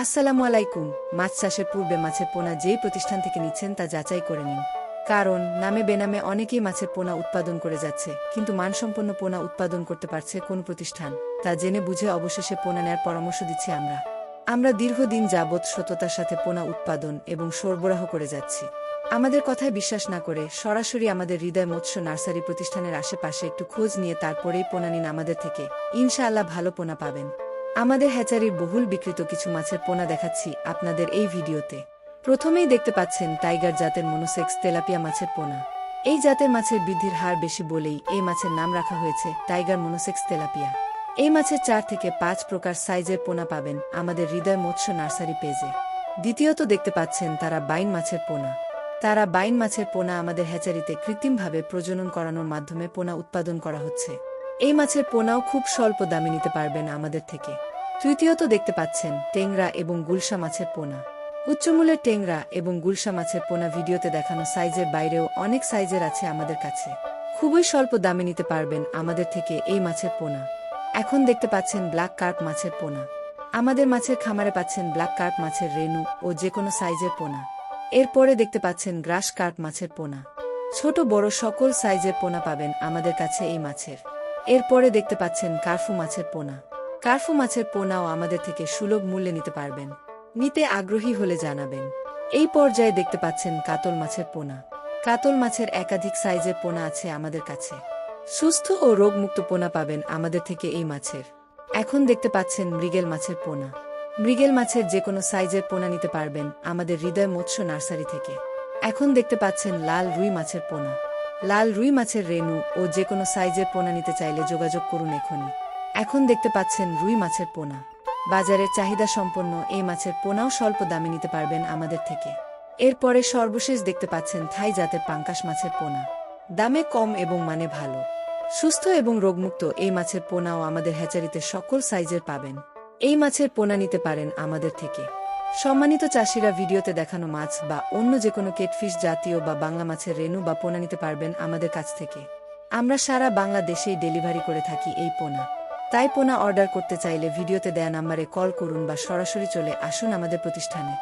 আসসালামু আলাইকুম। মাছ চাষের পূর্বে মাছের পোনা যেই প্রতিষ্ঠান থেকে নিচ্ছেন তা যাচাই করে নিন। কারণ নামে বেনামে অনেকেই মাছের পোনা উৎপাদন করে যাচ্ছে, কিন্তু মানসম্পন্ন পোনা উৎপাদন করতে পারছে কোন প্রতিষ্ঠান তা জেনে বুঝে অবশেষে পোনা নেয়ার পরামর্শ দিচ্ছি আমরা দীর্ঘদিন যাবৎ সততার সাথে পোনা উৎপাদন এবং সরবরাহ করে যাচ্ছি। আমাদের কথায় বিশ্বাস না করে সরাসরি আমাদের হৃদয় মৎস্য নার্সারি প্রতিষ্ঠানের আশেপাশে একটু খোঁজ নিয়ে তারপরেই পোনা নিন আমাদের থেকে। ইনশাআল্লাহ ভালো পোনা পাবেন। আমাদের হ্যাচারির বহুল বিক্রিত কিছু মাছের পোনা দেখাচ্ছি আপনাদের এই ভিডিওতে। প্রথমেই দেখতে পাচ্ছেন টাইগার জাতের মনোসেক্স তেলাপিয়া মাছের পোনা। এই জাতের মাছের বৃদ্ধির হার বেশি বলেই এই মাছের নাম রাখা হয়েছে টাইগার মনোসেক্স তেলাপিয়া। এই মাছের 4 থেকে 5 প্রকার সাইজের পোনা পাবেন আমাদের হৃদয় মৎস্য নার্সারি পেজে। দ্বিতীয়ত দেখতে পাচ্ছেন তারা বাইন মাছের পোনা। তারা বাইন মাছের পোনা আমাদের হ্যাচারিতে কৃত্রিমভাবে প্রজনন করানোর মাধ্যমে পোনা উৎপাদন করা হচ্ছে। এই মাছের পোনাও খুব স্বল্প দামে নিতে পারবেন আমাদের থেকে। তৃতীয়ত দেখতে পাচ্ছেন টেংরা এবং গুলশা মাছের পোনা। উচ্চমূল্যের টেংরা এবং গুলশা মাছের পোনা ভিডিওতে দেখানো সাইজের বাইরেও অনেক সাইজের আছে আমাদের কাছে। খুবই স্বল্প দামে নিতে পারবেন আমাদের থেকে এই মাছের পোনা। এখন দেখতে পাচ্ছেন ব্ল্যাক কার্প মাছের পোনা। আমাদের মাছের খামারে পাচ্ছেন ব্ল্যাক কার্প মাছের রেনু ও যে কোনো সাইজের পোনা। এরপরে দেখতে পাচ্ছেন গ্রাস কার্প মাছের পোনা। ছোট বড় সকল সাইজের পোনা পাবেন আমাদের কাছে এই মাছের। এরপরে দেখতে পাচ্ছেন কার্ফু মাছের পোনা। কার্ফু মাছের পোনাও আমাদের থেকে সুলভ মূল্যে নিতে পারবেন। নিতে আগ্রহী হলে জানাবেন। এই পর্যায়ে দেখতে পাচ্ছেন কাতল মাছের পোনা। কাতল মাছের একাধিক সাইজের পোনা আছে আমাদের কাছে। সুস্থ ও রোগমুক্ত পোনা পাবেন আমাদের থেকে এই মাছের। এখন দেখতে পাচ্ছেন মৃগেল মাছের পোনা। মৃগেল মাছের যে কোনো সাইজের পোনা নিতে পারবেন আমাদের হৃদয় মৎস্য নার্সারি থেকে। এখন দেখতে পাচ্ছেন লাল রুই মাছের পোনা। লাল রুই মাছের রেনু ও যে কোনো সাইজের পোনা নিতে চাইলে যোগাযোগ করুন এখনই। এখন দেখতে পাচ্ছেন রুই মাছের পোনা। বাজারের চাহিদা সম্পন্ন এই মাছের পোনাও স্বল্প দামে নিতে পারবেন আমাদের থেকে। এরপরে সর্বশেষ দেখতে পাচ্ছেন থাই জাতের পাঙ্কাশ মাছের পোনা। দামে কম এবং মানে ভালো। সুস্থ এবং রোগমুক্ত এই মাছের পোনাও আমাদের হ্যাচারিতে সকল সাইজের পাবেন। এই মাছের পোনা নিতে পারেন আমাদের থেকে। সম্মানিত চাষিরা, ভিডিওতে দেখানো মাছ বা অন্য যে কোনো কেটফিশ জাতীয় বা বাংলা মাছের রেনু বা পোনা নিতে পারবেন আমাদের কাছ থেকে। আমরা সারা বাংলাদেশেই ডেলিভারি করে থাকি এই পোনা। তাই পোনা অর্ডার করতে চাইলে ভিডিওতে দেয়া নম্বরে কল করুন বা সরাসরি চলে আসুন আমাদের প্রতিষ্ঠানে।